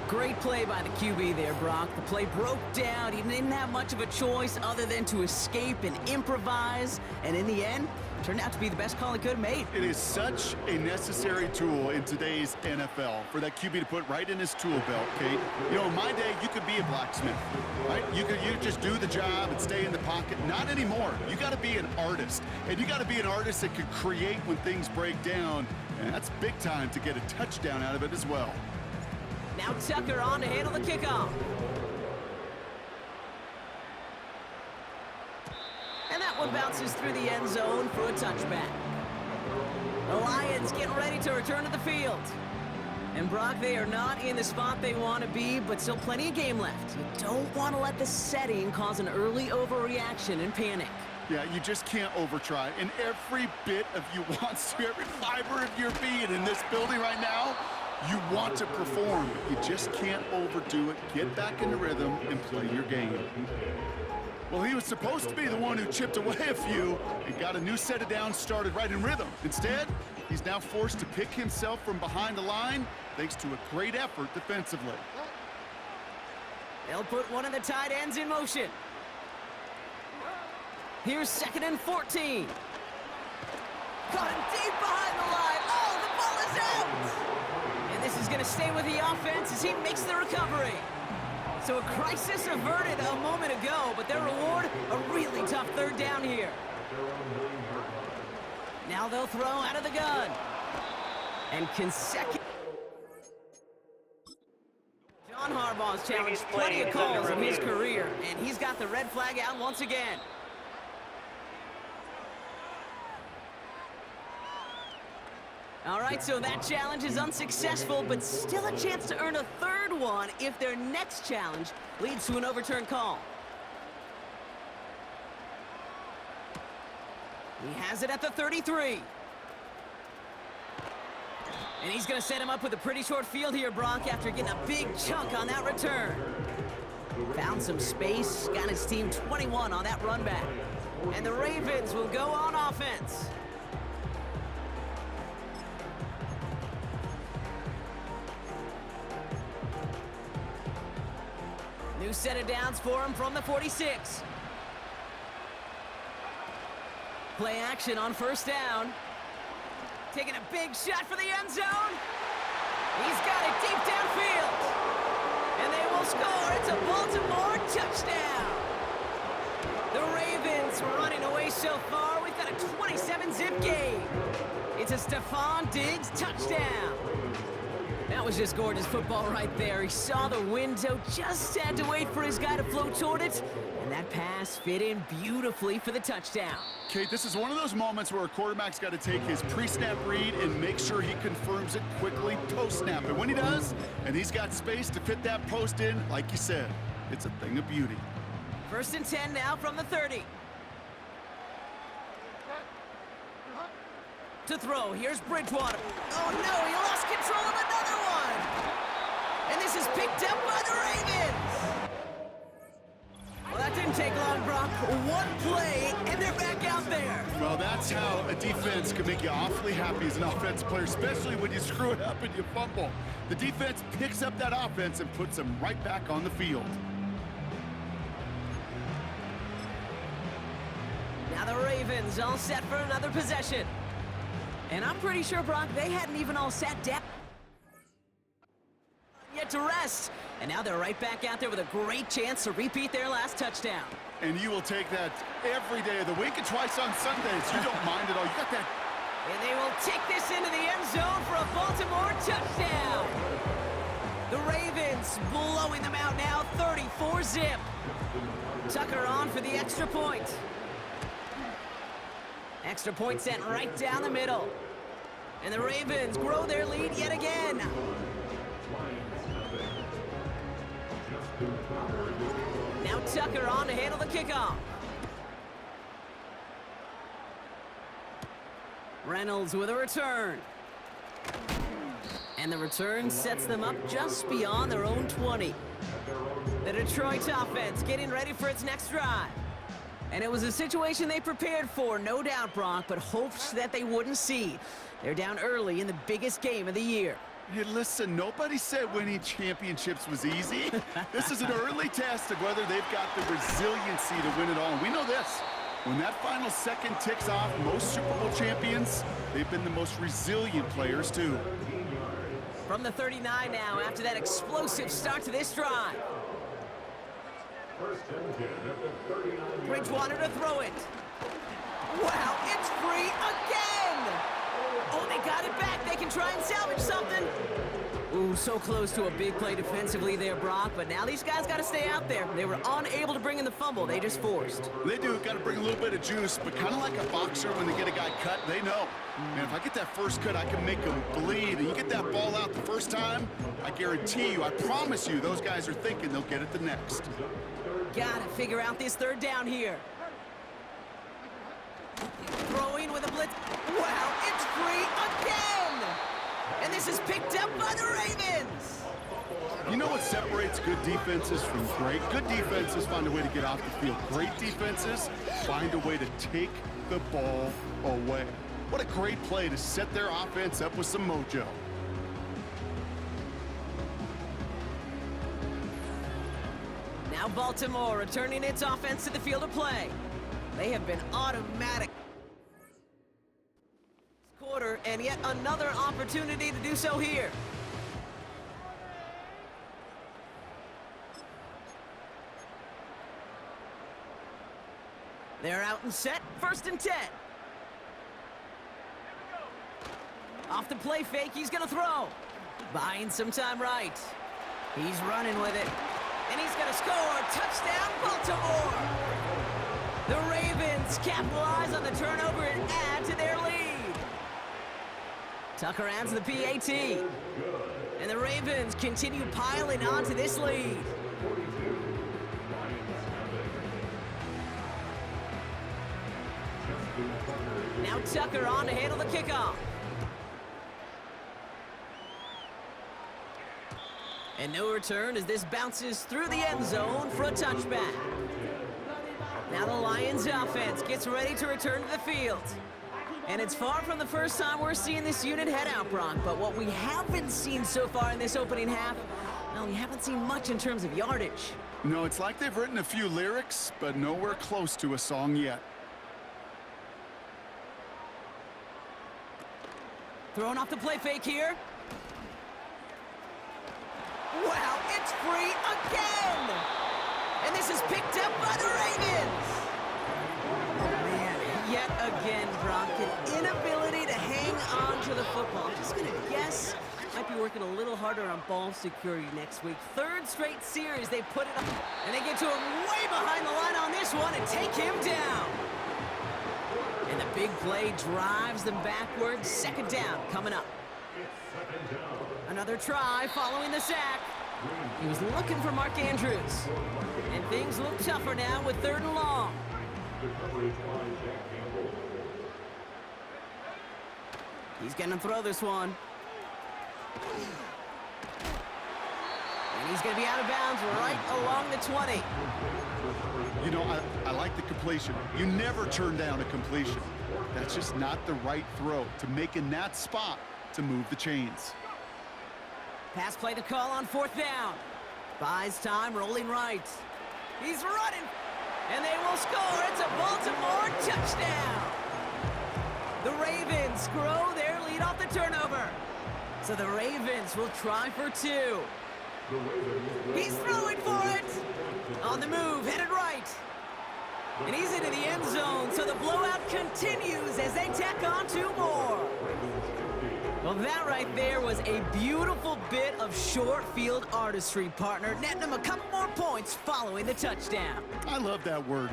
Great play by the QB there, Brock. The play broke down. He didn't have much of a choice other than to escape and improvise. And in the end, turned out to be the best call he could have made. It is such a necessary tool in today's NFL for that QB to put right in his tool belt, Kate. You know, in my day, you could be a blacksmith, right? You could just do the job and stay in the pocket. Not anymore. You got to be an artist. And you got to be an artist that can create when things break down. And that's big time to get a touchdown out of it as well. Now Tucker on to handle the kickoff. And that one bounces through the end zone for a touchback. The Lions getting ready to return to the field. And Brock, they are not in the spot they want to be, but still plenty of game left. You don't want to let the setting cause an early overreaction and panic. Yeah, you just can't overtry. And every bit of you wants to, every fiber of your being in this building right now, you want to perform, but you just can't overdo it. Get back into rhythm and play your game. Well, he was supposed to be the one who chipped away a few and got a new set of downs started right in rhythm. Instead, he's now forced to pick himself from behind the line thanks to a great effort defensively. They'll put one of the tight ends in motion. Here's 2nd and 14. Caught him deep behind the line. Oh, the ball is out! And this is going to stay with the offense as he makes the recovery. So a crisis averted a moment ago, but their reward, a really tough 3rd down here. Now they'll throw out of the gun. And consecutive. John Harbaugh's challenged plenty of calls in his career, and he's got the red flag out once again. All right, so that challenge is unsuccessful, but still a chance to earn a 3rd one if their next challenge leads to an overturned call. He has it at the 33. And he's going to set him up with a pretty short field here, Brock, after getting a big chunk on that return. Found some space, got his team 21 on that run back. And the Ravens will go on offense. New set of downs for him from the 46. Play action on 1st down. Taking a big shot for the end zone. He's got it deep downfield. And they will score. It's a Baltimore touchdown. The Ravens running away so far. We've got a 27-zip game. It's a Stephon Diggs touchdown. That was just gorgeous football right there. He saw the window, just had to wait for his guy to float toward it, and that pass fit in beautifully for the touchdown. Kate, this is one of those moments where a quarterback's got to take his pre-snap read and make sure he confirms it quickly post-snap. And when he does, and he's got space to fit that post in, like you said, it's a thing of beauty. 1st and 10 now from the 30. To throw, here's Bridgewater. Oh no, he lost control of another one! And this is picked up by the Ravens! Well, that didn't take long, Brock. One play, and they're back out there. Well, that's how a defense can make you awfully happy as an offensive player, especially when you screw it up and you fumble. The defense picks up that offense and puts them right back on the field. Now the Ravens all set for another possession. And I'm pretty sure, Brock, they hadn't even all sat down yet to rest. And now they're right back out there with a great chance to repeat their last touchdown. And you will take that every day of the week and twice on Sundays. You don't mind at all. You got that. And they will take this into the end zone for a Baltimore touchdown. The Ravens blowing them out now, 34-zip. Tucker on for the extra point. Extra point sent right down the middle. And the Ravens grow their lead yet again. Now Tucker on to handle the kickoff. Reynolds with a return. And the return sets them up just beyond their own 20. The Detroit offense getting ready for its next drive. And it was a situation they prepared for, no doubt, Brock, but hoped that they wouldn't see. They're down early in the biggest game of the year. Hey, listen, nobody said winning championships was easy. This is an early test of whether they've got the resiliency to win it all. And we know this. When that final second ticks off, most Super Bowl champions, they've been the most resilient players, too. From the 39 now, after that explosive start to this drive. Bridgewater to throw it. Wow, it's free again! Oh, they got it back. They can try and salvage something. Ooh, so close to a big play defensively there, Brock, but now these guys got to stay out there. They were unable to bring in the fumble. They just forced. They do. Got to bring a little bit of juice, but kind of like a boxer when they get a guy cut, they know. Man, if I get that first cut, I can make them bleed. And you get that ball out the first time, I guarantee you, I promise you, those guys are thinking they'll get it the next. Got to figure out this third down here. Throwing with a blitz. Wow, it's free again! And this is picked up by the Ravens! You know what separates good defenses from great? Good defenses find a way to get off the field. Great defenses find a way to take the ball away. What a great play to set their offense up with some mojo. Now Baltimore returning its offense to the field of play. They have been automatic. Quarter, and yet another opportunity to do so here. They're out and set, 1st and 10. Off the play fake, he's gonna throw. Buying some time right. He's running with it. And he's gonna score, touchdown Baltimore! The Ravens capitalize on the turnover and add to their lead. Tucker adds the PAT. And the Ravens continue piling on to this lead. Now Tucker on to handle the kickoff. And no return as this bounces through the end zone for a touchback. Now the Lions offense gets ready to return to the field. And it's far from the first time we're seeing this unit head out, Brock. But what we haven't seen so far in this opening half, well, we haven't seen much in terms of yardage. No, it's like they've written a few lyrics, but nowhere close to a song yet. Throwing off the play fake here. Wow, it's free again! And this is picked up by the Ravens! Yet again, Brock, an inability to hang on to the football. I'm just going to guess might be working a little harder on ball security next week. 3rd straight series, they put it up, and they get to him way behind the line on this one and take him down. And the big play drives them backwards. 2nd down coming up. Another try following the sack. He was looking for Mark Andrews. And things look tougher now with 3rd and long. He's going to throw this one. And he's going to be out of bounds right along the 20. You know, I like the completion. You never turn down a completion. That's just not the right throw to make in that spot to move the chains. Pass play to call on 4th down. Buys time, rolling right. He's running. And they will score. It's a Baltimore touchdown. The Ravens grow their lead off the turnover. So the Ravens will try for 2. He's throwing for it. On the move, headed right. And he's into the end zone, so the blowout continues as they tack on 2 more. Well, that right there was a beautiful bit of short field artistry, partner, netting them a couple more points following the touchdown. I love that word,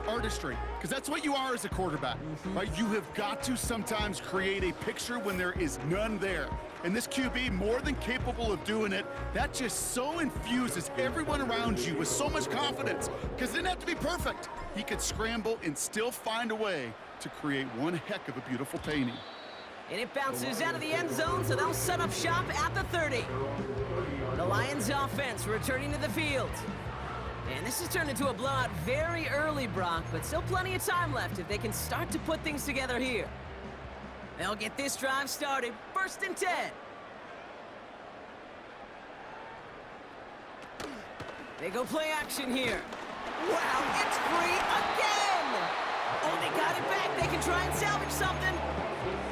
artistry, because that's what you are as a quarterback, right? You have got to sometimes create a picture when there is none there. And this QB, more than capable of doing it, that just so infuses everyone around you with so much confidence, because it didn't have to be perfect. He could scramble and still find a way to create one heck of a beautiful painting. And it bounces out of the end zone, so they'll set up shop at the 30. The Lions offense returning to the field. And this has turned into a blowout very early, Brock, but still plenty of time left if they can start to put things together here. They'll get this drive started, 1st and 10. They go play action here. Wow, it's free again! Oh, they got it back. They can try and salvage something.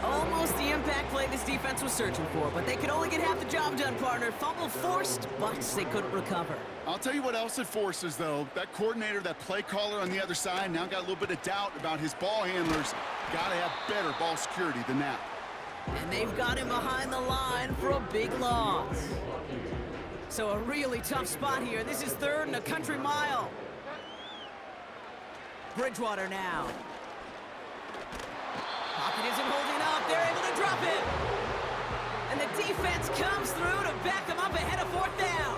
Almost the impact play this defense was searching for, but they could only get half the job done, partner. Fumble forced, but they couldn't recover. I'll tell you what else it forces, though. That coordinator, that play caller on the other side, now got a little bit of doubt about his ball handlers. Got to have better ball security than that. And they've got him behind the line for a big loss. So a really tough spot here. This is 3rd and a country mile. Bridgewater now. Pocket isn't holding up. They're able to drop it. And the defense comes through to back them up ahead of 4th down.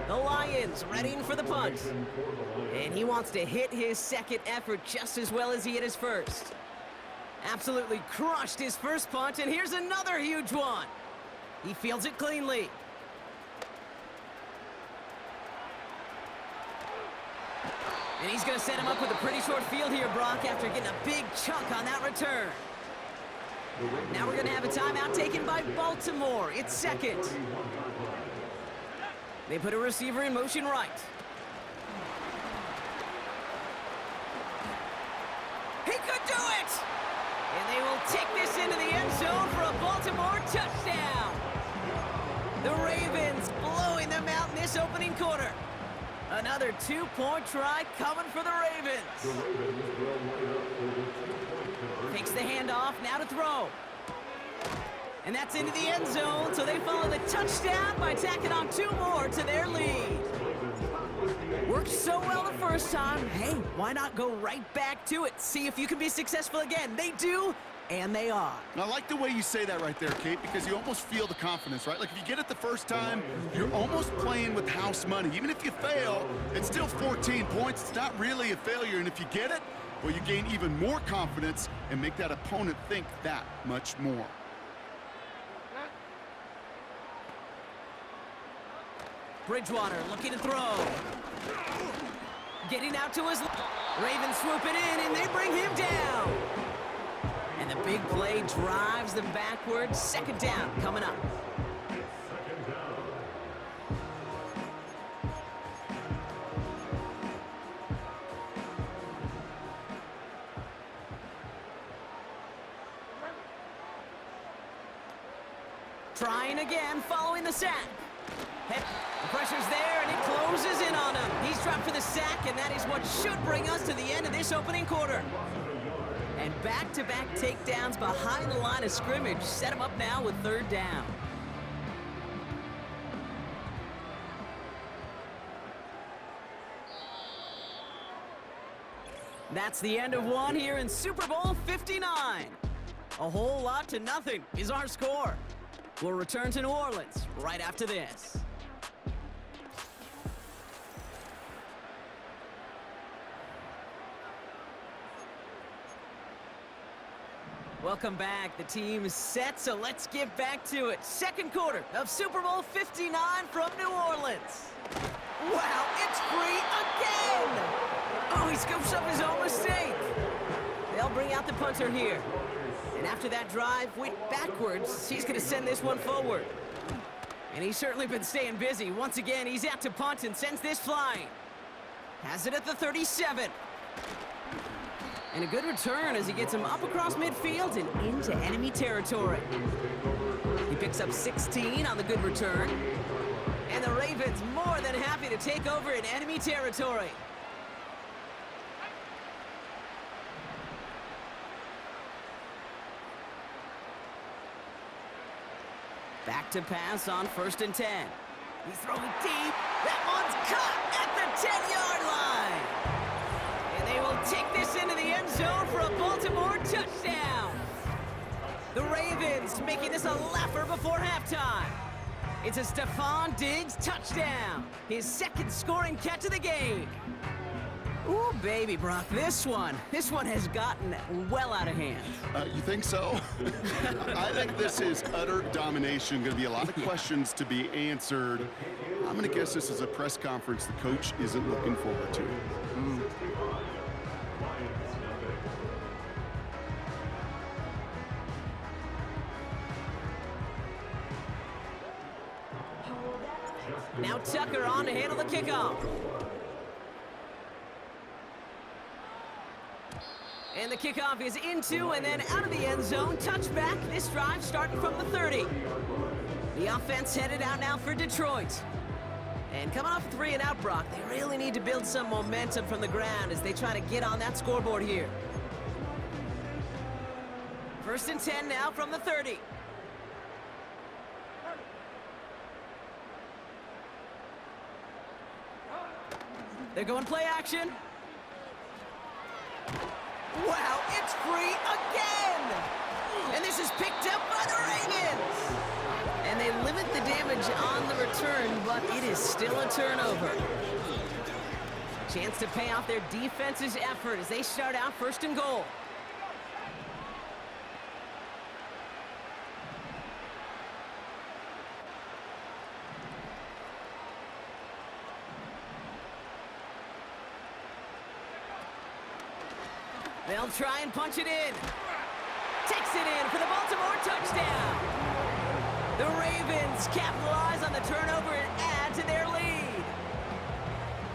The Lions readying for the punt. And he wants to hit his second effort just as well as he hit his first. Absolutely crushed his first punt, and here's another huge one. He fields it cleanly. And he's going to set him up with a pretty short field here, Brock, after getting a big chunk on that return. Now we're going to have a timeout taken by Baltimore. It's 2nd. They put a receiver in motion right. He could do it! And they will take this into the end zone for a Baltimore touchdown. The Ravens blowing them out in this opening quarter. Another 2-point try coming for the Ravens. Takes the handoff, now to throw. And that's into the end zone, so they follow the touchdown by tacking on 2 more to their lead. Worked so well the first time, hey, why not go right back to it? See if you can be successful again. They do, and they are. I like the way you say that right there, Kate, because you almost feel the confidence, right? Like if you get it the first time, you're almost playing with house money. Even if you fail, it's still 14 points. It's not really a failure, and if you get it, well, you gain even more confidence and make that opponent think that much more. Bridgewater looking to throw. Getting out to his... Ravens swoop it in, and they bring him down. And the big play drives them backwards. 2nd down coming up. Trying again, following the sack. The pressure's there, and it closes in on him. He's dropped for the sack, and that is what should bring us to the end of this opening quarter. And back-to-back takedowns behind the line of scrimmage set him up now with 3rd down. That's the end of one here in Super Bowl 59. A whole lot to nothing is our score. We'll return to New Orleans right after this. Welcome back. The team is set, so let's get back to it. 2nd quarter of Super Bowl 59 from New Orleans. Wow, it's free again! Oh, he scoops up his own mistake. They'll bring out the punter here. And after that drive went backwards, he's going to send this one forward. And he's certainly been staying busy. Once again, he's out to punt and sends this flying. Has it at the 37. And a good return as he gets him up across midfield and into enemy territory. He picks up 16 on the good return. And the Ravens more than happy to take over in enemy territory. Back to pass on 1st and 10. He's throwing deep. That one's caught at the 10-yard line. And they will take this into the end zone for a Baltimore touchdown. The Ravens making this a laugher before halftime. It's a Stephon Diggs touchdown. His 2nd scoring catch of the game. Ooh, baby, Brock, this one has gotten well out of hand. You think so? I think this is utter domination. Going to be a lot of questions to be answered. I'm going to guess this is a press conference the coach isn't looking forward to. Now Tucker on to handle the kickoff. And the kickoff is into and then out of the end zone. Touchback. This drive starting from the 30. The offense headed out now for Detroit. And coming off 3 and out, Brock, they really need to build some momentum from the ground as they try to get on that scoreboard here. 1st and 10 now from the 30. They're going play action. Wow, it's free again! And this is picked up by the Ravens! And they limit the damage on the return, but it is still a turnover. Chance to pay off their defense's effort as they start out 1st and goal. They'll try and punch it in. Takes it in for the Baltimore touchdown. The Ravens capitalize on the turnover and add to their lead.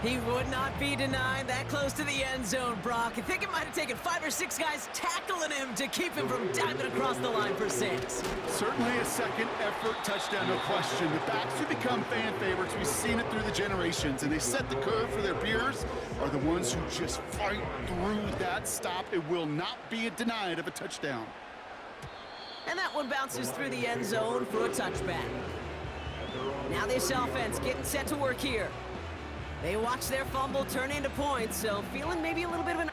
He would not be denied that close to the end zone, Brock. I think it might have taken 5 or 6 guys tackling him to keep him from diving across the line for 6. Certainly a second effort touchdown, no question. The backs who become fan favorites, we've seen it through the generations, and they set the curve for their peers, are the ones who just fight through that stop. It will not be denied of a touchdown. And that one bounces through the end zone for a touchback. Now this offense getting set to work here. They watch their fumble turn into points, so feeling maybe a little bit of an...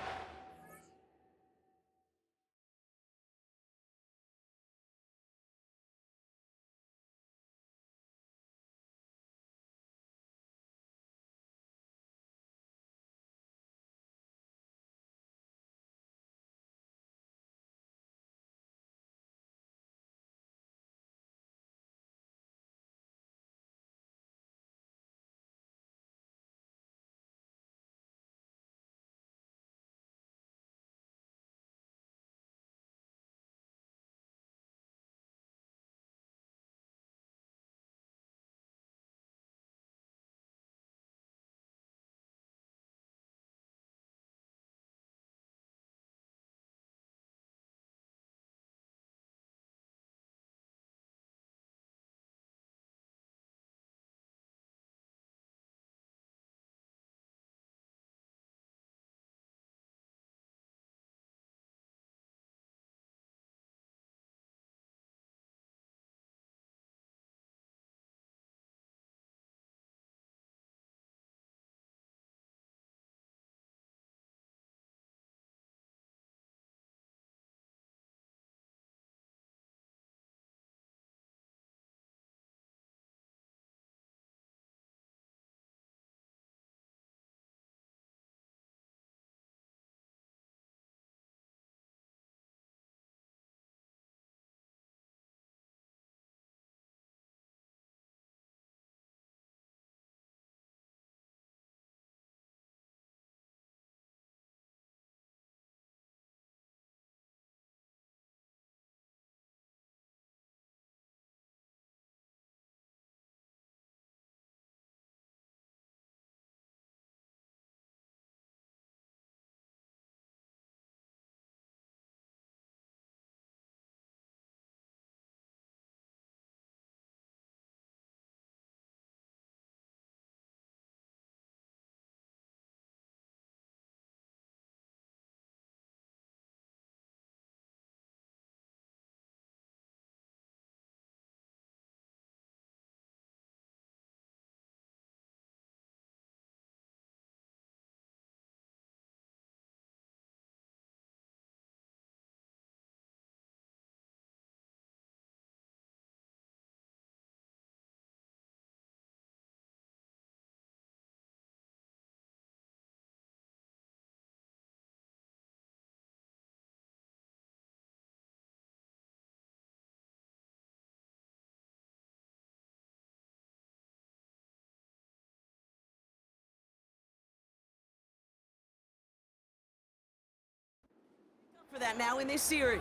for that now in this series.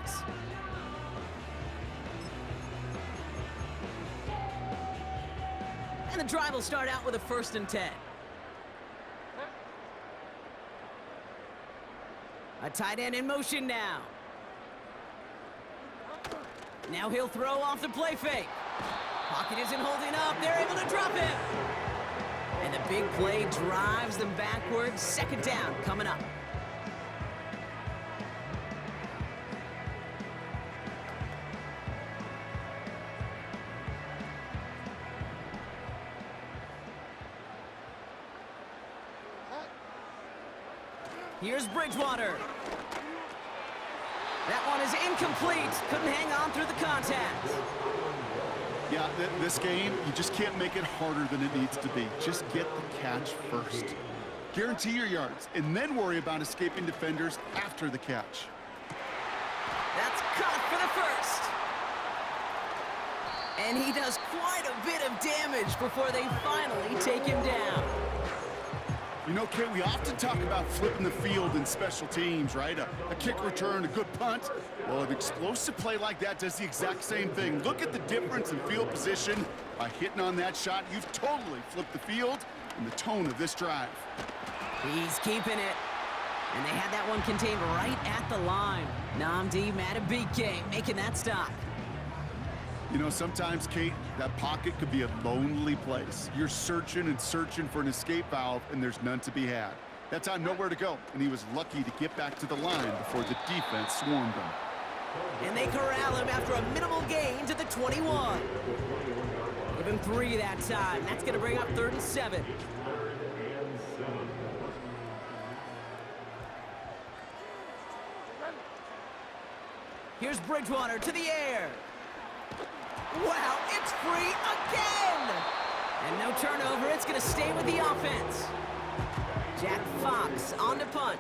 And the drive will start out with a 1st and 10. A tight end in motion now. Now he'll throw off the play fake. Pocket isn't holding up. They're able to drop him. And the big play drives them backwards. 2nd down coming up. Here's Bridgewater. That one is incomplete. Couldn't hang on through the contact. Yeah, this game, you just can't make it harder than it needs to be. Just get the catch first. Guarantee your yards, and then worry about escaping defenders after the catch. That's caught for the 1st. And he does quite a bit of damage before they finally take him down. You know, Kate, we often talk about flipping the field in special teams, right? A kick return, a good punt. Well, an explosive play like that does the exact same thing. Look at the difference in field position. By hitting on that shot, you've totally flipped the field and the tone of this drive. He's keeping it. And they had that one contained right at the line. Nnamdi Madubuike making that stop. You know, sometimes, Kate, that pocket could be a lonely place. You're searching and searching for an escape valve, and there's none to be had. That time, nowhere to go, and he was lucky to get back to the line before the defense swarmed him. And they corral him after a minimal gain to the 21. Give him 3 that time. That's going to bring up 3rd and 7. Here's Bridgewater to the air. Wow, it's free again! And no turnover, it's going to stay with the offense. Jack Fox on to punt.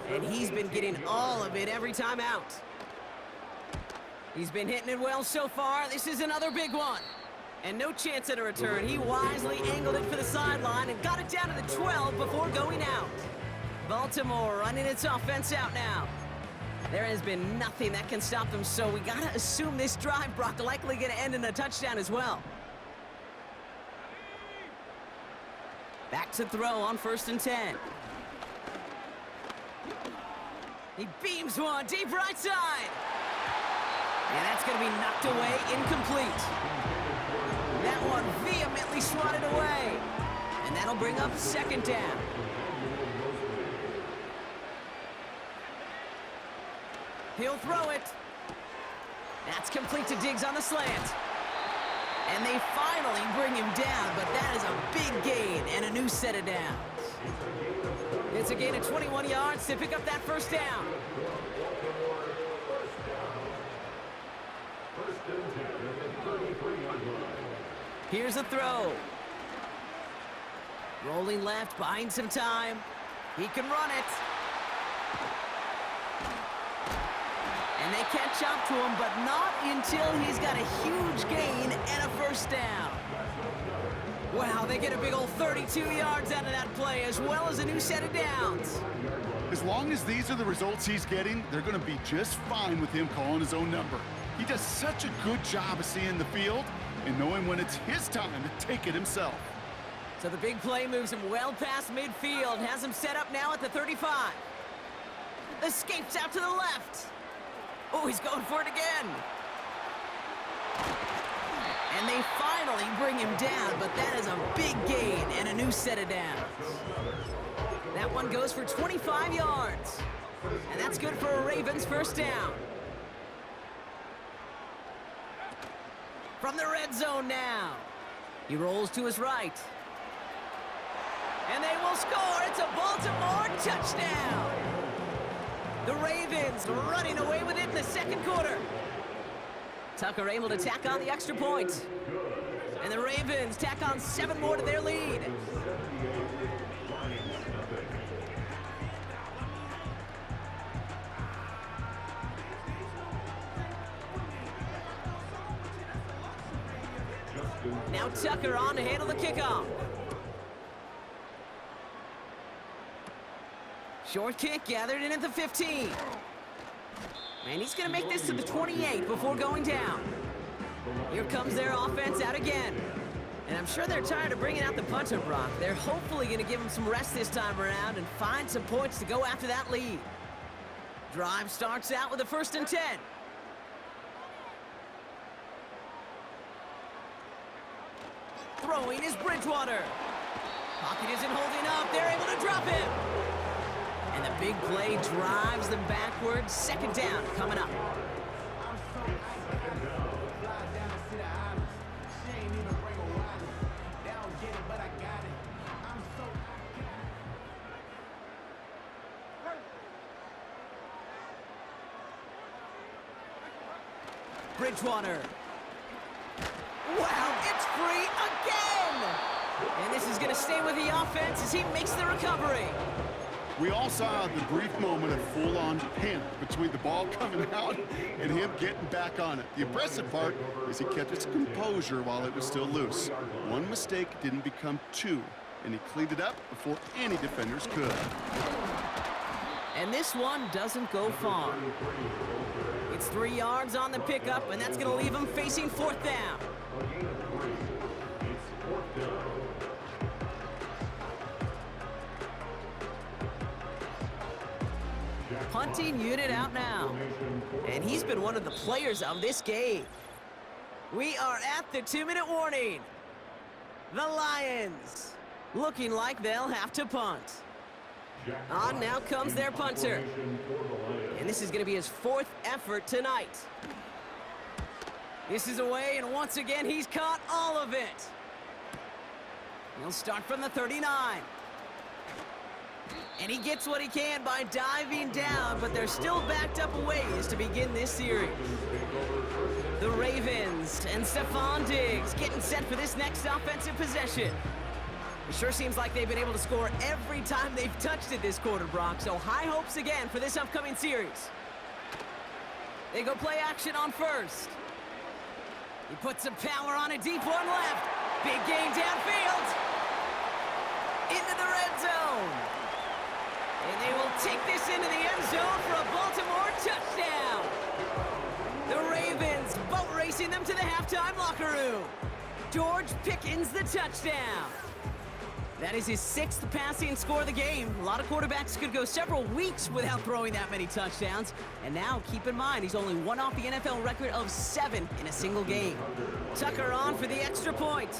And he's been getting all of it every time out. He's been hitting it well so far. This is another big one. And no chance at a return. He wisely angled it for the sideline and got it down to the 12 before going out. Baltimore running its offense out now. There has been nothing that can stop them, so we got to assume this drive, Brock, likely going to end in a touchdown as well. Back to throw on 1st and 10. He beams one deep right side. And that's going to be knocked away, incomplete. That one vehemently swatted away. And that'll bring up 2nd down. He'll throw it. That's complete to Diggs on the slant. And they finally bring him down, but that is a big gain and a new set of downs. It's a gain of 21 yards to pick up that 1st down. Here's a throw. Rolling left, buying some time. He can run it. And they catch up to him, but not until he's got a huge gain and a 1st down. Wow, they get a big old 32 yards out of that play, as well as a new set of downs. As long as these are the results he's getting, they're going to be just fine with him calling his own number. He does such a good job of seeing the field and knowing when it's his time to take it himself. So the big play moves him well past midfield, has him set up now at the 35. Escapes out to the left. Oh, he's going for it again. And they finally bring him down, but that is a big gain and a new set of downs. That one goes for 25 yards. And that's good for a Ravens 1st down. From the red zone now. He rolls to his right. And they will score. It's a Baltimore touchdown. The Ravens running away with it in the 2nd quarter. Tucker able to tack on the extra point. And the Ravens tack on 7 more to their lead. Now Tucker on to handle the kickoff. Short kick gathered in at the 15. And he's going to make this to the 28 before going down. Here comes their offense out again. And I'm sure they're tired of bringing out the punter, Brock. They're hopefully going to give him some rest this time around and find some points to go after that lead. Drive starts out with a 1st and 10. Throwing is Bridgewater. Pocket isn't holding up. They're able to drop him. And the big play drives them backwards. 2nd down coming up. Bridgewater. Wow, it's free again! And this is going to stay with the offense as he makes the recovery. We all saw the brief moment of full-on panic between the ball coming out and him getting back on it. The impressive part is he kept his composure while it was still loose. One mistake didn't become two, and he cleaned it up before any defenders could. And this one doesn't go far. It's 3 yards on the pickup, and that's going to leave him facing 4th down. Punting unit out now. And he's been one of the players of this game. We are at the 2-minute warning. The Lions looking like they'll have to punt. On now comes their punter. And this is going to be his 4th effort tonight. This is away, and once again, he's caught all of it. He'll start from the 39. And he gets what he can by diving down, but they're still backed up a ways to begin this series. The Ravens and Stephon Diggs getting set for this next offensive possession. It sure seems like they've been able to score every time they've touched it this quarter, Brock, so high hopes again for this upcoming series. They go play action on 1st. He puts some power on a deep one left. Big gain downfield. Into the red zone. And they will take this into the end zone for a Baltimore touchdown. The Ravens boat racing them to the halftime locker room. George Pickens the touchdown. That is his 6th passing score of the game. A lot of quarterbacks could go several weeks without throwing that many touchdowns. And now, keep in mind, he's only one off the NFL record of 7 in a single game. Tucker on for the extra point.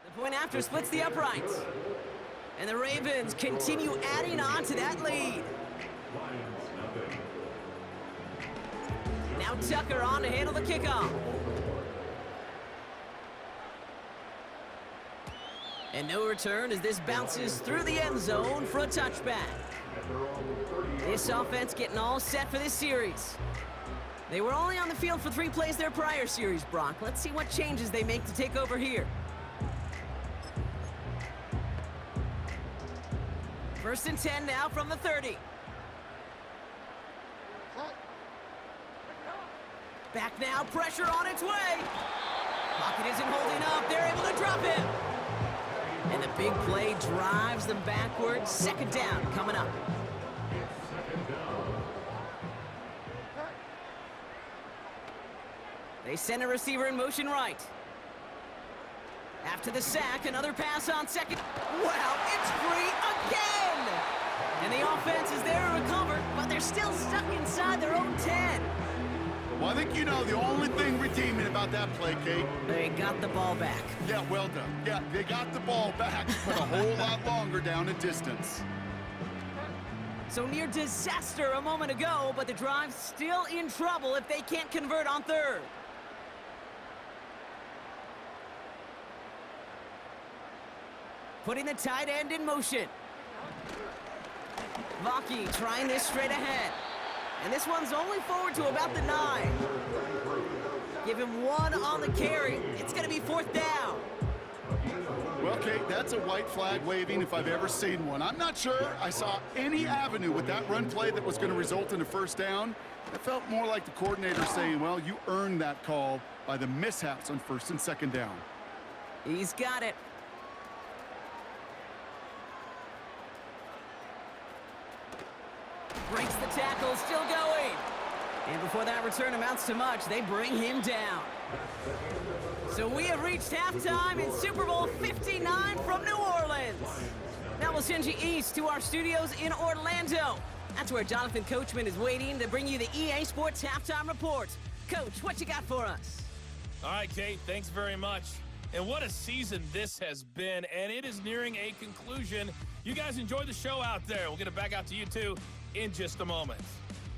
The point after splits the uprights. And the Ravens continue adding on to that lead. Now Tucker on to handle the kickoff. And no return as this bounces through the end zone for a touchback. This offense getting all set for this series. They were only on the field for 3 plays their prior series, Brock. Let's see what changes they make to take over here. 1st and 10 now from the 30. Back now, pressure on its way. Pocket isn't holding up. They're able to drop him. And the big play drives them backwards. 2nd down coming up. They send a receiver in motion right. After the sack, another pass on 2nd. Wow, it's free again! And the offense is there to recover, but they're still stuck inside their own 10. Well, I think you know the only thing redeeming about that play, Kate. They got the ball back. Yeah, well done. Yeah, they got the ball back, but a whole lot longer down in distance. So near disaster a moment ago, but the drive's still in trouble if they can't convert on 3rd. Putting the tight end in motion. Vaki trying this straight ahead. And this one's only forward to about the 9. Give him 1 on the carry. It's going to be 4th down. Well, Kate, that's a white flag waving if I've ever seen one. I'm not sure I saw any avenue with that run play that was going to result in a 1st down. It felt more like the coordinator saying, well, you earned that call by the mishaps on 1st and 2nd down. He's got it. Breaks the tackle, still going. And before that return amounts to much, they bring him down. So we have reached halftime in Super Bowl 59 from New Orleans. Now we'll send you east to our studios in Orlando. That's where Jonathan Coachman is waiting to bring you the EA Sports Halftime Report. Coach, what you got for us? All right, Kate, thanks very much. And what a season this has been, and it is nearing a conclusion. You guys enjoy the show out there. We'll get it back out to you, too, in just a moment.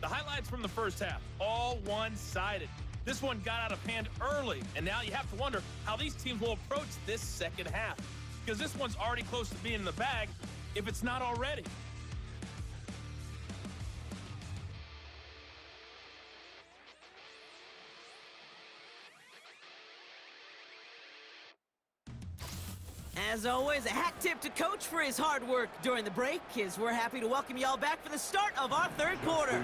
The highlights from the first half, all one-sided. This one got out of hand early, and now you have to wonder how these teams will approach this second half, because this one's already close to being in the bag, if it's not already. As always, a hat tip to Coach for his hard work during the break, as we're happy to welcome y'all back for the start of our third quarter.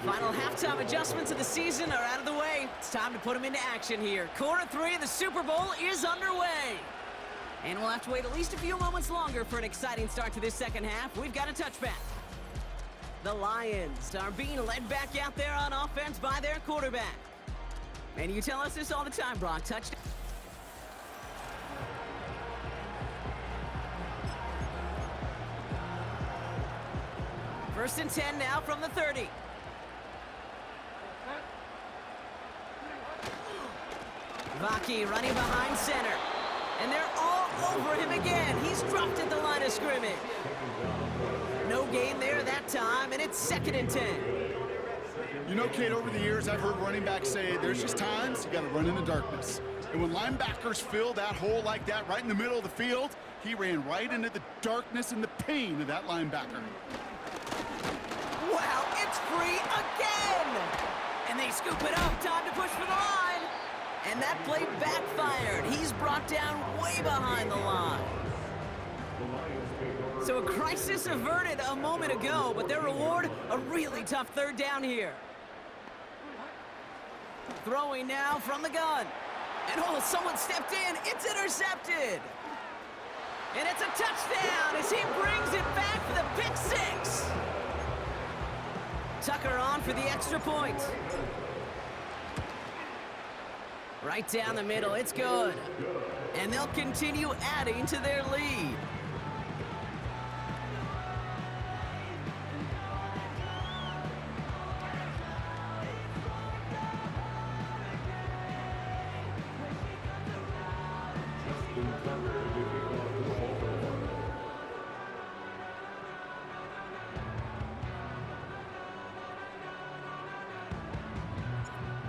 Final halftime adjustments of the season are out of the way. It's time to put them into action here. Quarter 3 of the Super Bowl is underway. And we'll have to wait at least a few moments longer for an exciting start to this second half. We've got a touchback. The Lions are being led back out there on offense by their quarterback. And you tell us this all the time, Brock. Touchdown. First and 10 now from the 30. Vaki running behind center. And they're all over him again. He's dropped at the line of scrimmage. No gain there that time, and it's second and 10. You know, Kate, over the years, I've heard running backs say there's just times you got to run in the darkness. And when linebackers fill that hole like that right in the middle of the field, he ran right into the darkness and the pain of that linebacker. Wow, it's free again! And they scoop it up, time to push for the line. And that play backfired. He's brought down way behind the line. So a crisis averted a moment ago, but their reward, a really tough third down here. Throwing now from the gun. And oh, someone stepped in. It's intercepted. And it's a touchdown as he brings it back for the pick six. Tucker on for the extra point. Right down the middle, it's good. And they'll continue adding to their lead.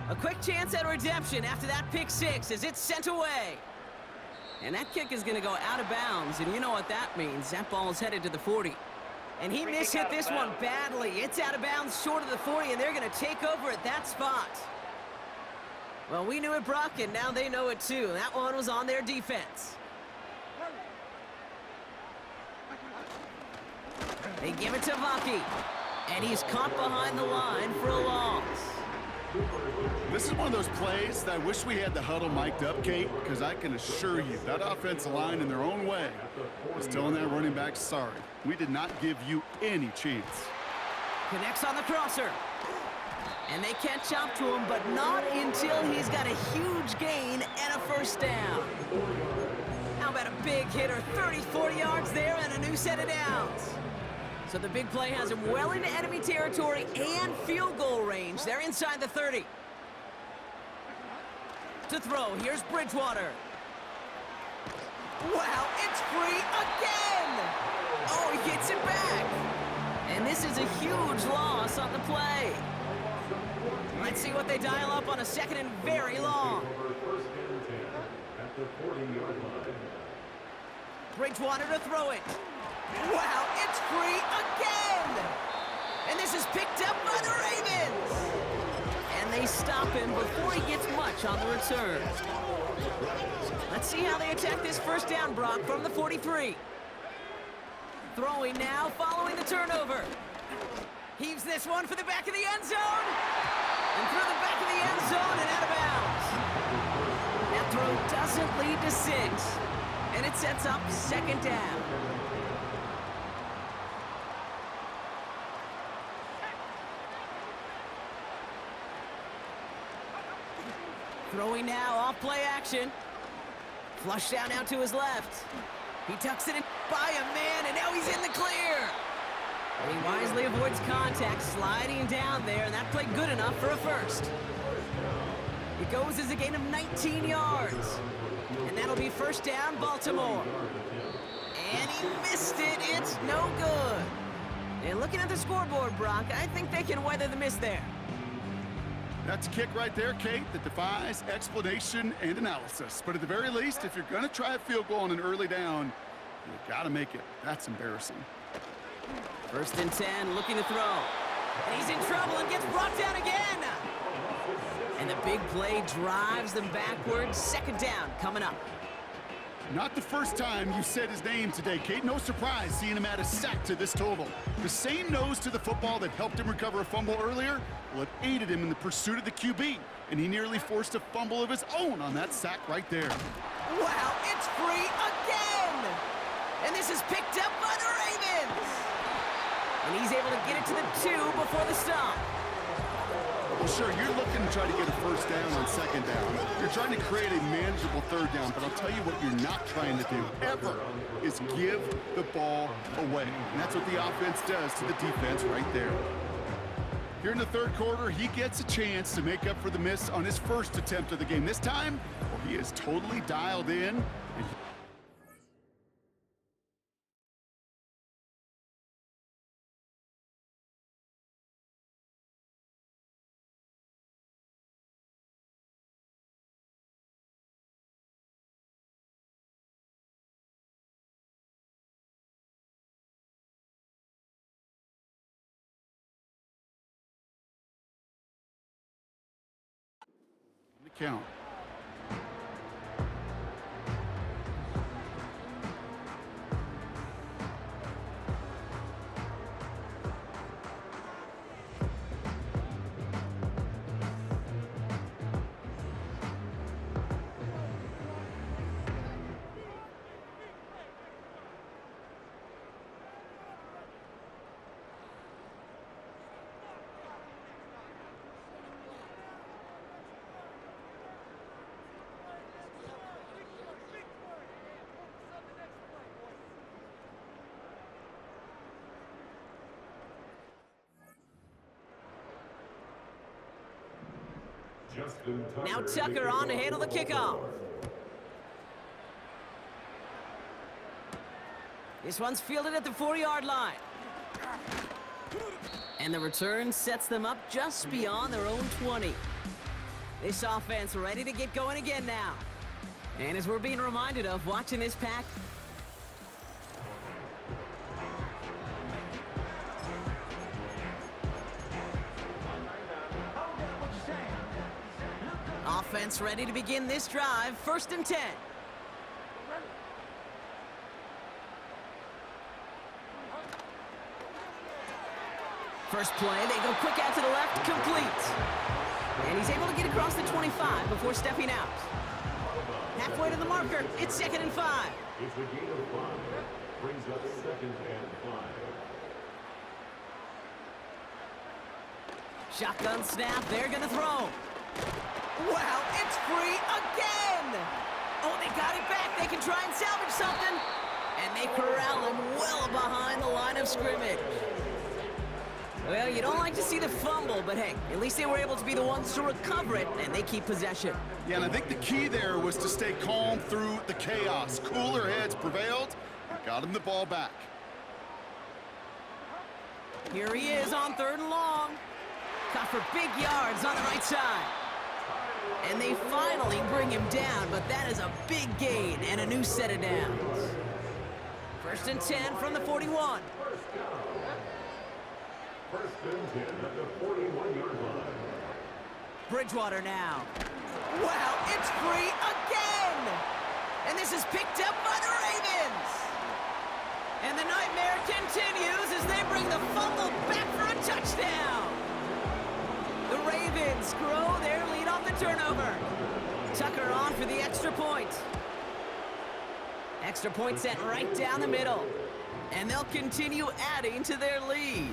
A quick chance at redemption after that pick six as it's sent away. And that kick is going to go out of bounds, and you know what that means. That ball is headed to the 40. And he mishit this one badly. It's out of bounds short of the 40, and they're going to take over at that spot. Well, we knew it, Brock, and now they know it too. That one was on their defense. They give it to Vaki, and he's caught behind the line for a loss. This is one of those plays that I wish we had the huddle mic'd up, Kate, because I can assure you that offensive line in their own way is telling that running back, sorry, we did not give you any chance. Connects on the crosser. And they catch up to him, but not until he's got a huge gain and a first down. How about a big hitter, 30, 40 yards there and a new set of downs. So the big play has him well into enemy territory and field goal range. They're inside the 30. To throw, here's Bridgewater. Wow, it's free again! Oh, he gets it back. And this is a huge loss on the play. Let's see what they dial up on a second and very long. Bridgewater to throw it. Wow, it's free again! And this is picked up by the Ravens! And they stop him before he gets much on the return. Let's see how they attack this first down, Brock, from the 43. Throwing now, following the turnover. Heaves this one for the back of the end zone. And through the back of the end zone and out of bounds. That throw doesn't lead to 6. And it sets up second down. Throwing now, off play action. Flush down out to his left. He tucks it in by a man, and now he's in the clear. And he wisely avoids contact, sliding down there, and that played good enough for a first. It goes as a gain of 19 yards. And that'll be first down, Baltimore. And he missed it. It's no good. And looking at the scoreboard, Brock, I think they can weather the miss there. That's a kick right there, Kate, that defies explanation and analysis. But at the very least, if you're going to try a field goal on an early down, you got to make it. That's embarrassing. First and 10, looking to throw. And he's in trouble and gets brought down again. And the big play drives them backwards. Second down coming up. Not the first time you said his name today, Kate. No surprise seeing him add a sack to this total. The same nose to the football that helped him recover a fumble earlier, well, it aided him in the pursuit of the QB, and he nearly forced a fumble of his own on that sack right there. Wow, it's free again! And this is picked up by the Ravens! And he's able to get it to the 2 before the stop. Well, sure, you're looking to try to get a first down on second down. You're trying to create a manageable third down, but I'll tell you what you're not trying to do, ever, is give the ball away. And that's what the offense does to the defense right there. Here in the third quarter, he gets a chance to make up for the miss on his first attempt of the game. This time, well, he is totally dialed in. And count. Now Tucker on to handle the kickoff. This one's fielded at the 4-yard line. And the return sets them up just beyond their own 20. This offense ready to get going again now. And as we're being reminded of watching this pack, offense ready to begin this drive. First and 10. First play, they go quick out to the left, complete. And he's able to get across the 25 before stepping out. Halfway to the marker, it's 2nd and 5. It's a gain of 5. Brings up 2nd and 5. Shotgun snap, they're gonna throw. Wow, it's free again! Oh, they got it back. They can try and salvage something. And they corral him well behind the line of scrimmage. Well, you don't like to see the fumble, but hey, at least they were able to be the ones to recover it, and they keep possession. Yeah, and I think the key there was to stay calm through the chaos. Cooler heads prevailed and got him the ball back. Here he is on 3rd and long. Caught for big yards on the right side. And they finally bring him down, but that is a big gain and a new set of downs. 1st and 10 from the 41. First and 10 at the 41-yard line. Bridgewater now. Wow, it's free again! And this is picked up by the Ravens! And the nightmare continues as they bring the fumble back for a touchdown! The Ravens grow their lead off the turnover. Tucker on for the extra point. Extra point sent right down the middle. And they'll continue adding to their lead.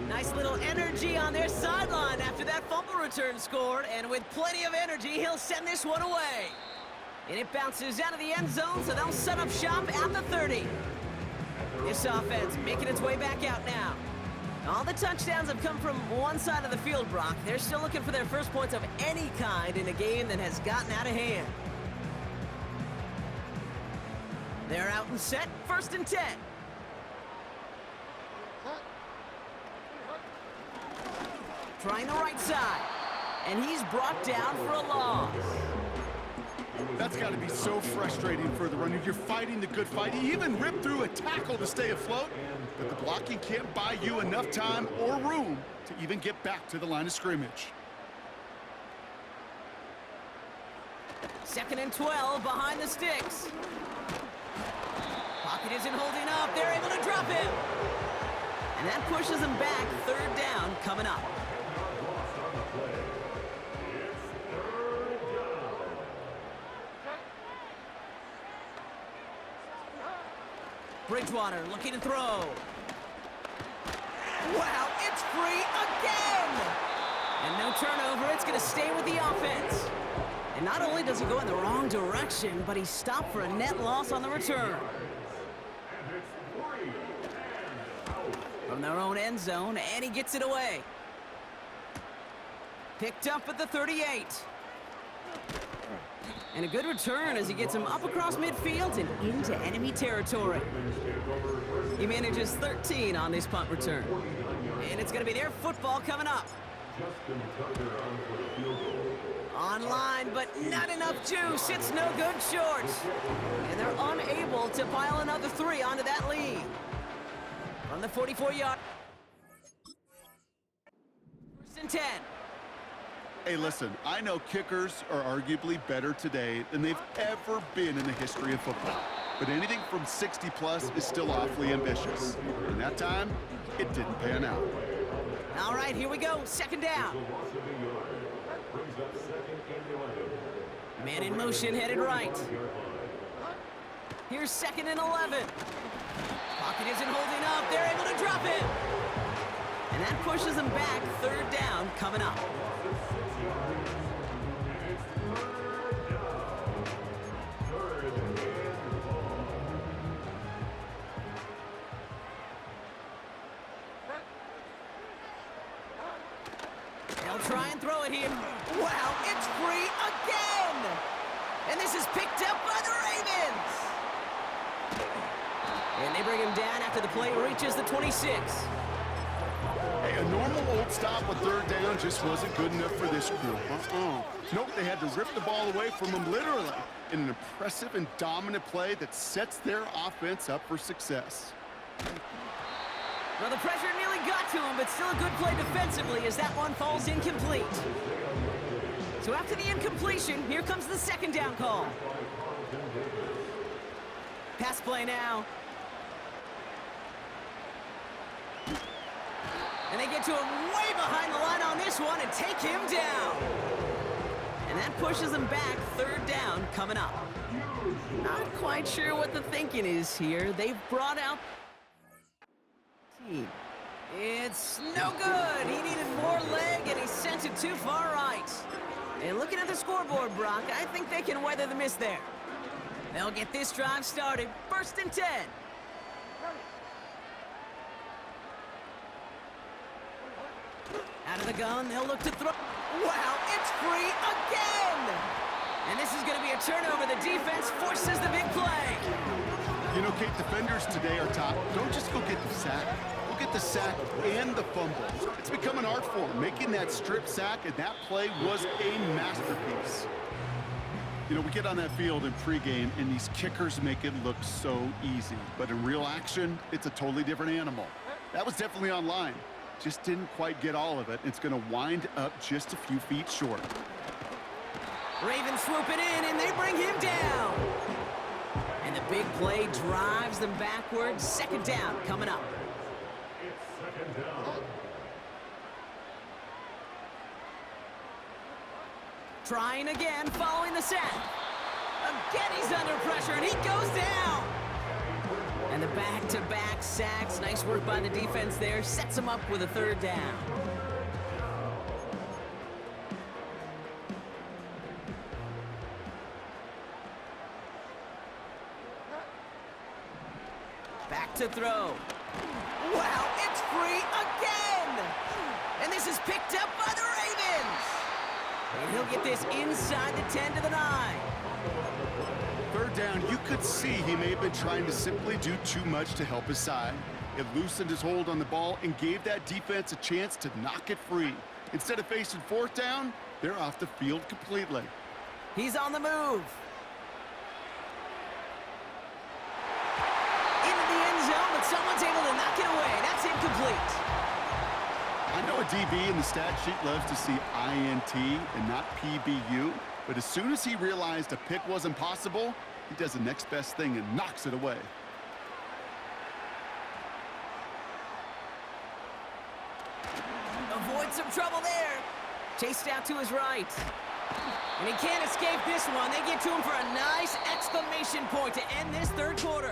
Nice little energy on their sideline after that fumble return scored, and with plenty of energy, he'll send this one away. And it bounces out of the end zone, so they'll set up shop at the 30. This offense making its way back out now. All the touchdowns have come from one side of the field, Brock. They're still looking for their first points of any kind in a game that has gotten out of hand. They're out and set, 1st and 10. Trying the right side, and he's brought down for a loss. That's got to be so frustrating for the runner. You're fighting the good fight. He even ripped through a tackle to stay afloat, but the blocking can't buy you enough time or room to even get back to the line of scrimmage. 2nd and 12 behind the sticks. Pocket isn't holding up. They're able to drop him. And that pushes him back. 3rd down coming up. Bridgewater looking to throw. Wow, it's free again! And no turnover, it's going to stay with the offense. And not only does he go in the wrong direction, but he's stopped for a net loss on the return. From their own end zone, and he gets it away. Picked up at the 38. And a good return as he gets him up across midfield and into enemy territory. He manages 13 on this punt return. And it's going to be their football coming up. Online, but not enough juice. It's no good short. And they're unable to pile another 3 onto that lead. From the 44-yard. 1st and 10. Hey, listen, I know kickers are arguably better today than they've ever been in the history of football. But anything from 60-plus is still awfully ambitious. And that time, it didn't pan out. All right, here we go. 2nd down. Man in motion, headed right. Here's 2nd and 11. Pocket isn't holding up. They're able to drop it. And that pushes them back. 3rd down coming up. They'll try and throw it here. Wow, it's free again! And this is picked up by the Ravens! And they bring him down after the play reaches the 26. Hey, a normal old stop with 3rd down just wasn't good enough for this crew. Nope, they had to rip the ball away from him literally in an impressive and dominant play that sets their offense up for success. Well, the pressure nearly got to him, but still a good play defensively as that one falls incomplete. So after the incompletion, here comes the 2nd down call. Pass play now. And they get to him way behind the line on this one and take him down. And that pushes him back. 3rd down coming up. Not quite sure what the thinking is here. They've brought out... It's no good. He needed more leg, and he sent it too far right. And looking at the scoreboard, Brock, I think they can weather the miss there. They'll get this drive started. 1st and 10. Out of the gun, they'll look to throw. Wow, it's free again! And this is going to be a turnover. The defense forces the big play. You know, Kate, defenders today are top. Don't just go get the sack. Go get the sack and the fumble. It's become an art form. Making that strip sack, and that play was a masterpiece. You know, we get on that field in pregame, and these kickers make it look so easy. But in real action, it's a totally different animal. That was definitely online. Just didn't quite get all of it. It's going to wind up just a few feet short. Ravens swooping in, and they bring him down. And the big play drives them backwards. 2nd down coming up. Trying again, following the sack. Again, he's under pressure, and he goes down. And the back-to-back sacks. Nice work by the defense there. Sets him up with a third down. Back to throw. Wow, it's free again! And this is picked up by the Ravens! And he'll get this inside the 10 to the 9. Third down, you could see he may have been trying to simply do too much to help his side. It loosened his hold on the ball and gave that defense a chance to knock it free. Instead of facing fourth down, they're off the field completely. He's on the move. Into the end zone, but someone's able to knock it away. That's incomplete. I know a DB in the stat sheet loves to see INT and not PBU, but as soon as he realized a pick wasn't possible, he does the next best thing and knocks it away. Avoid some trouble there. Chased out to his right. And he can't escape this one. They get to him for a nice exclamation point to end this third quarter.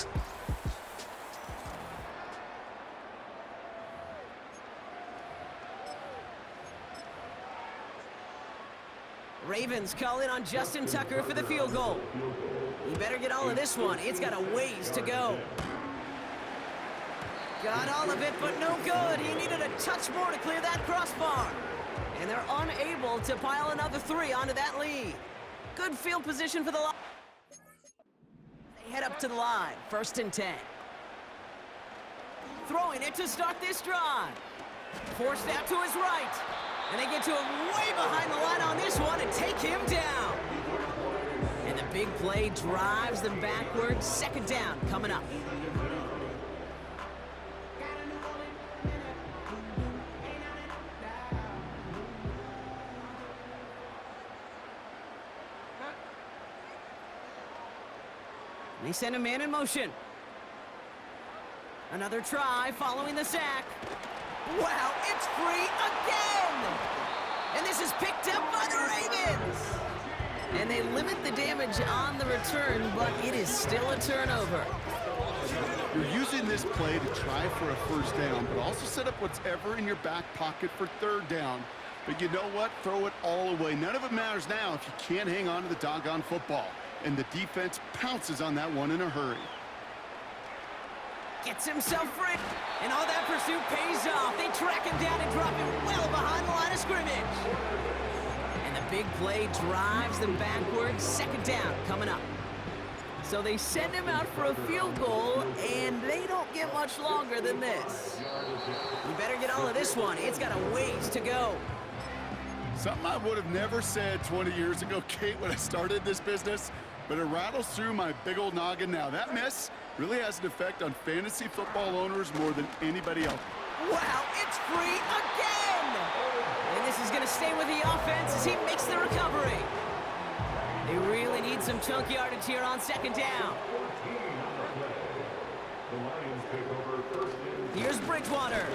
Ravens call in on Justin Tucker for the field goal. He better get all of this one. It's got a ways to go. Got all of it, but no good. He needed a touch more to clear that crossbar. And they're unable to pile another 3 onto that lead. Good field position for the line. They head up to the line. 1st and 10. Throwing it to start this drive. Forced out to his right. And they get to him way behind the line on this one and take him down. And the big play drives them backwards. 2nd down coming up. They send a man in motion. Another try following the sack. Wow, it's free again! And this is picked up by the Ravens! And they limit the damage on the return, but it is still a turnover. You're using this play to try for a 1st down, but also set up whatever in your back pocket for 3rd down. But you know what? Throw it all away. None of it matters now if you can't hang on to the doggone football. And the defense pounces on that one in a hurry. Gets himself free. And all that pursuit pays off. They track him down and drop him well behind the line of scrimmage. And the big play drives them backwards. 2nd down coming up. So they send him out for a field goal, and they don't get much longer than this. You better get all of this one. It's got a ways to go. Something I would have never said 20 years ago, Kate, when I started this business, but it rattles through my big old noggin now. That miss really has an effect on fantasy football owners more than anybody else. Wow, it's free again! And this is going to stay with the offense as he makes the recovery. They really need some chunk yardage here on 2nd down. The Lions take over 1st and Here's Bridgewater.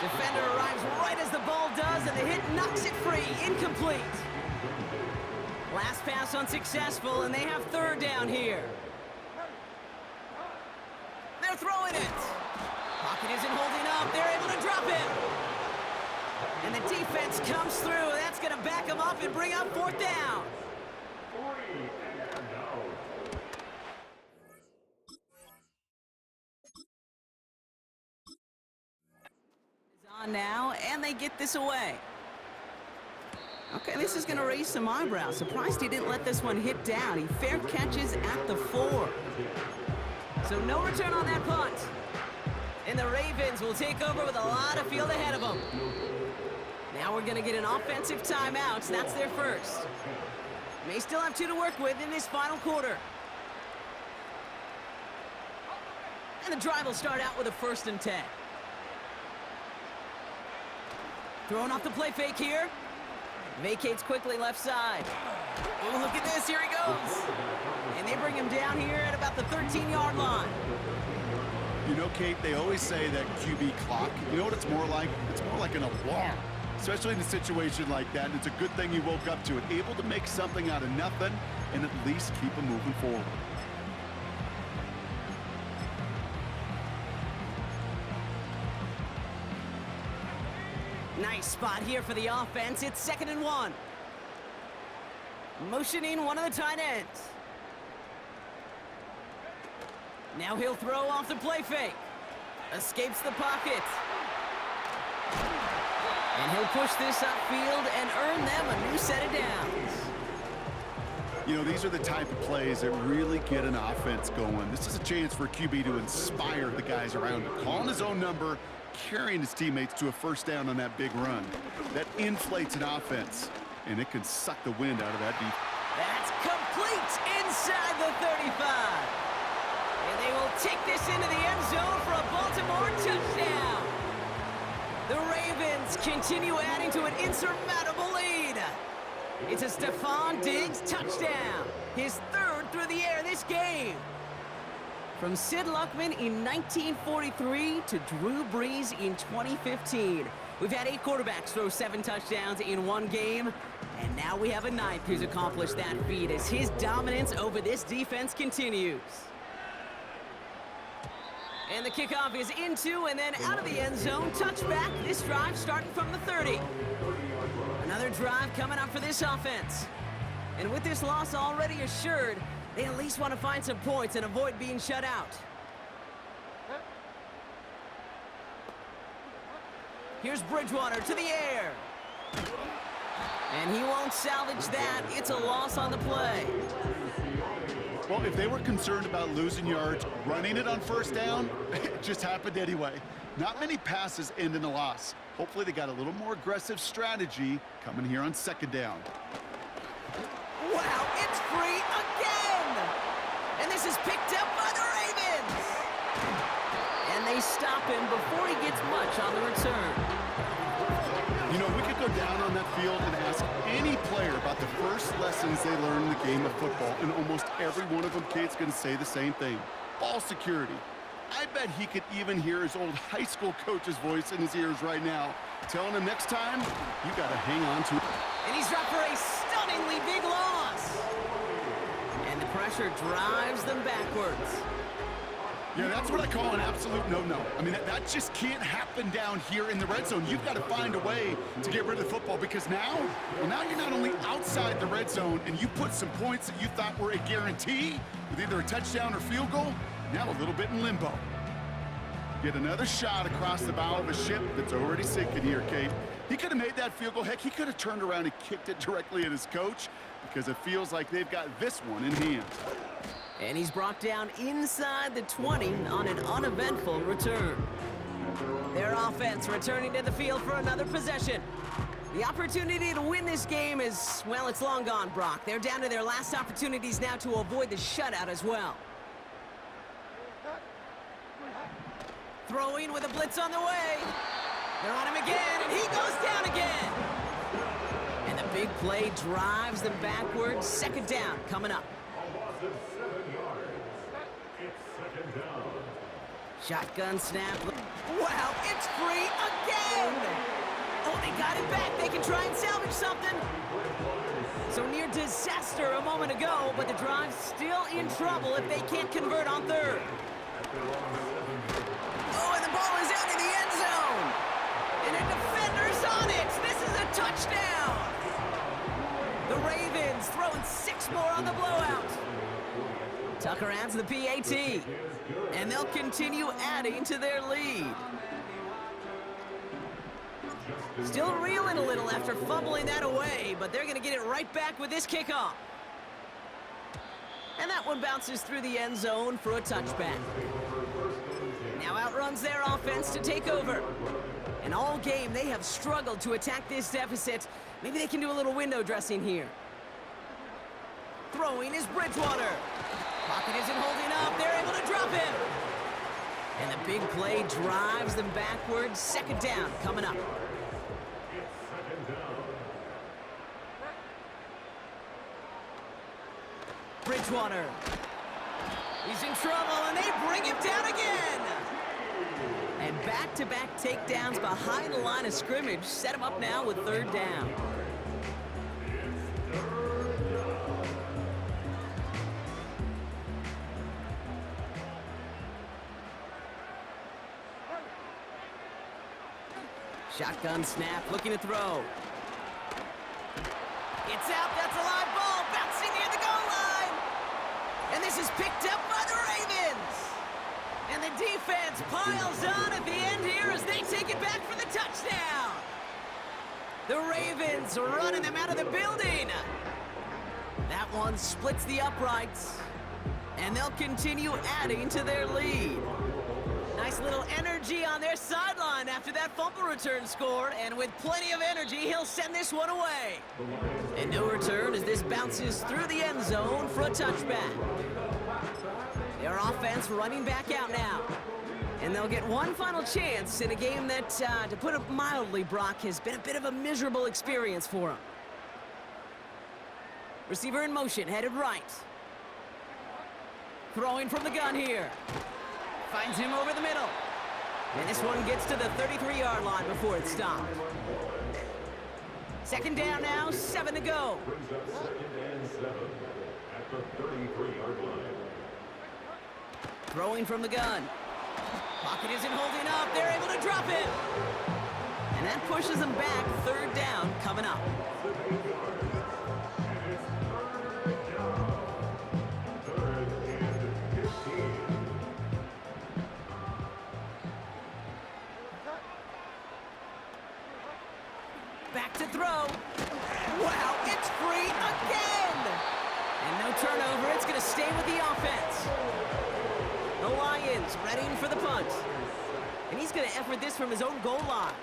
Defender arrives right as the ball does, and the hit knocks it free. Incomplete. Last pass unsuccessful, and they have 3rd down here. They're throwing it. Pocket isn't holding up. They're able to drop him. And the defense comes through. That's going to back him up and bring up 4th down. 3 and out. On now, and they get this away. Okay, this is going to raise some eyebrows. Surprised he didn't let this one hit down. He fair catches at the 4. So no return on that punt. And the Ravens will take over with a lot of field ahead of them. Now we're going to get an offensive timeout. That's their first. May still have 2 to work with in this final quarter. And the drive will start out with a 1st and 10. Throwing off the play fake here. Vacates quickly left side. Oh, look at this. Here he goes. And they bring him down here at about the 13-yard line. You know, Kate, they always say that QB clock, you know what it's more like? It's more like an alarm, especially in a situation like that. It's a good thing you woke up to it, able to make something out of nothing and at least keep them moving forward. Nice spot here for the offense. It's 2nd and 1. Motioning one of the tight ends. Now he'll throw off the play fake. Escapes the pocket. And he'll push this upfield and earn them a new set of downs. You know, these are the type of plays that really get an offense going. This is a chance for a QB to inspire the guys around him. Calling his own number, carrying his teammates to a first down on that big run. That inflates an offense, and it can suck the wind out of that defense. That's complete inside the 35. And they will take this into the end zone for a Baltimore touchdown. The Ravens continue adding to an insurmountable lead. It's a Stephon Diggs touchdown, his 3rd through the air this game. From Sid Luckman in 1943 to Drew Brees in 2015. We've had 8 quarterbacks throw 7 touchdowns in one game, and now we have a 9th who's accomplished that feat as his dominance over this defense continues. And the kickoff is into and then out of the end zone. Touchback. This drive starting from the 30. Another drive coming up for this offense. And with this loss already assured, they at least want to find some points and avoid being shut out. Here's Bridgewater to the air. And he won't salvage that. It's a loss on the play. Well, if they were concerned about losing yards, running it on first down, it just happened anyway. Not many passes end in a loss. Hopefully they got a little more aggressive strategy coming here on 2nd down. Wow, it's free again! And this is picked up by the Ravens! And they stop him before he gets much on the return. You know, we could go down on that field and ask any player about the first lessons they learned in the game of football, and almost every one of them kids going to say the same thing. Ball security. I bet he could even hear his old high school coach's voice in his ears right now, telling him next time, you got to hang on to it. And he's dropped for a stunningly big loss. And the pressure drives them backwards. Yeah, that's what I call an absolute no-no. I mean, that just can't happen down here in the red zone. You've got to find a way to get rid of the football because now you're not only outside the red zone and you put some points that you thought were a guarantee with either a touchdown or field goal, now a little bit in limbo. Get another shot across the bow of a ship that's already sinking here, Kate. He could have made that field goal. Heck, he could have turned around and kicked it directly at his coach because it feels like they've got this one in hand. And he's brought down inside the 20 on an uneventful return. Their offense returning to the field for another possession. The opportunity to win this game is, well, it's long gone, Brock. They're down to their last opportunities now to avoid the shutout as well. Throwing with a blitz on the way. They're on him again, and he goes down again. And the big play drives them backwards. 2nd down coming up. Shotgun snap. Wow, it's free again! Oh, they got it back. They can try and salvage something. So near disaster a moment ago, but the drive's still in trouble if they can't convert on 3rd. Oh, and the ball is out in the end zone. And a defender's on it. This is a touchdown. The Ravens throwing 6 more on the blowout. Tucker adds the PAT, and they'll continue adding to their lead. Still reeling a little after fumbling that away, but they're going to get it right back with this kickoff. And that one bounces through the end zone for a touchback. Now outruns their offense to take over. And all game, they have struggled to attack this deficit. Maybe they can do a little window dressing here. Throwing is Bridgewater. Pocket isn't holding up. They're able to drop him. And the big play drives them backwards. 2nd down coming up. Bridgewater. He's in trouble, and they bring him down again. And back-to-back takedowns behind the line of scrimmage set him up now with 3rd down. Shotgun snap, looking to throw. It's out, that's a live ball, bouncing near the goal line. And this is picked up by the Ravens. And the defense piles on at the end here as they take it back for the touchdown. The Ravens are running them out of the building. That one splits the uprights. And they'll continue adding to their lead. Nice little energy on their sideline after that fumble return scored, and with plenty of energy, he'll send this one away. And no return as this bounces through the end zone for a touchback. Their offense running back out now. And they'll get one final chance in a game that, to put it mildly, Brock, has been a bit of a miserable experience for them. Receiver in motion, headed right. Throwing from the gun here. Finds him over the middle. And this one gets to the 33-yard line before it's stopped. Second down now, 7 to go. Brings up 2nd and 7 at the 33-yard line. Throwing from the gun. Pocket isn't holding up. They're able to drop it. And that pushes them back. Third down coming up. Back to throw. Wow, it's free again. And no turnover. It's going to stay with the offense. The Lions readying for the punt. And he's going to effort this from his own goal line.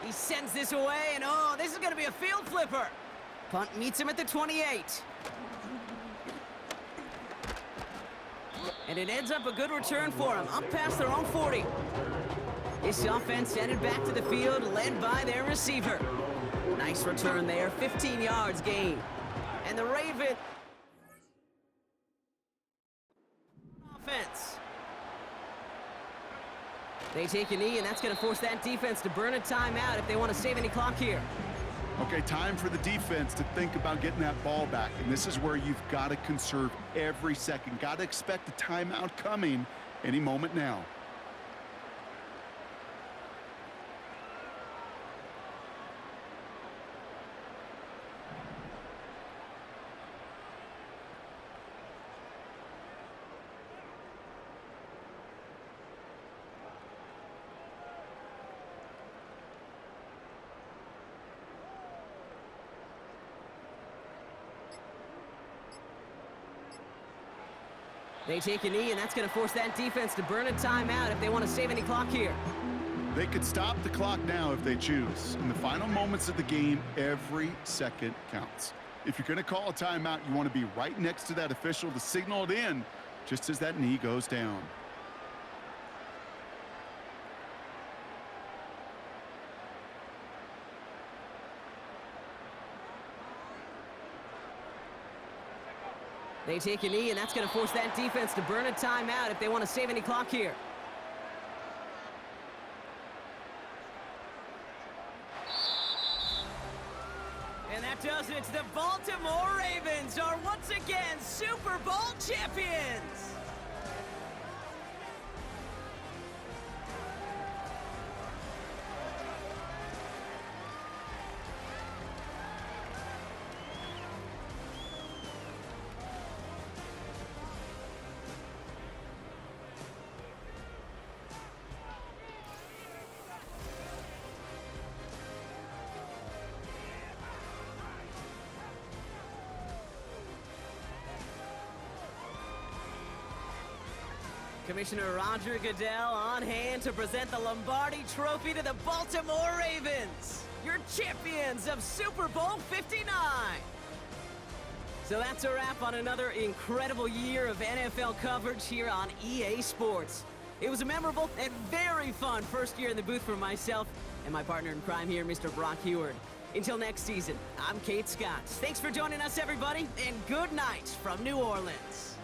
He sends this away, and oh, this is going to be a field flipper. Punt meets him at the 28. And it ends up a good return for him, up past their own 40. This offense headed back to the field, led by their receiver. Nice return there, 15 yards gained. And the Ravens offense. They take a knee, and that's going to force that defense to burn a timeout if they want to save any clock here. Okay, time for the defense to think about getting that ball back. And this is where you've got to conserve every second. Got to expect a timeout coming any moment now. They take a knee, and that's going to force that defense to burn a timeout if they want to save any clock here. They could stop the clock now if they choose. In the final moments of the game, every second counts. If you're going to call a timeout, you want to be right next to that official to signal it in just as that knee goes down. They take a knee, and that's going to force that defense to burn a timeout if they want to save any clock here. And that does it. The Baltimore Ravens are once again Super Bowl champions. Commissioner Roger Goodell on hand to present the Lombardi Trophy to the Baltimore Ravens, your champions of Super Bowl 59. So that's a wrap on another incredible year of NFL coverage here on EA Sports. It was a memorable and very fun first year in the booth for myself and my partner in crime here, Mr. Brock Heward. Until next season, I'm Kate Scott. Thanks for joining us, everybody, and good night from New Orleans.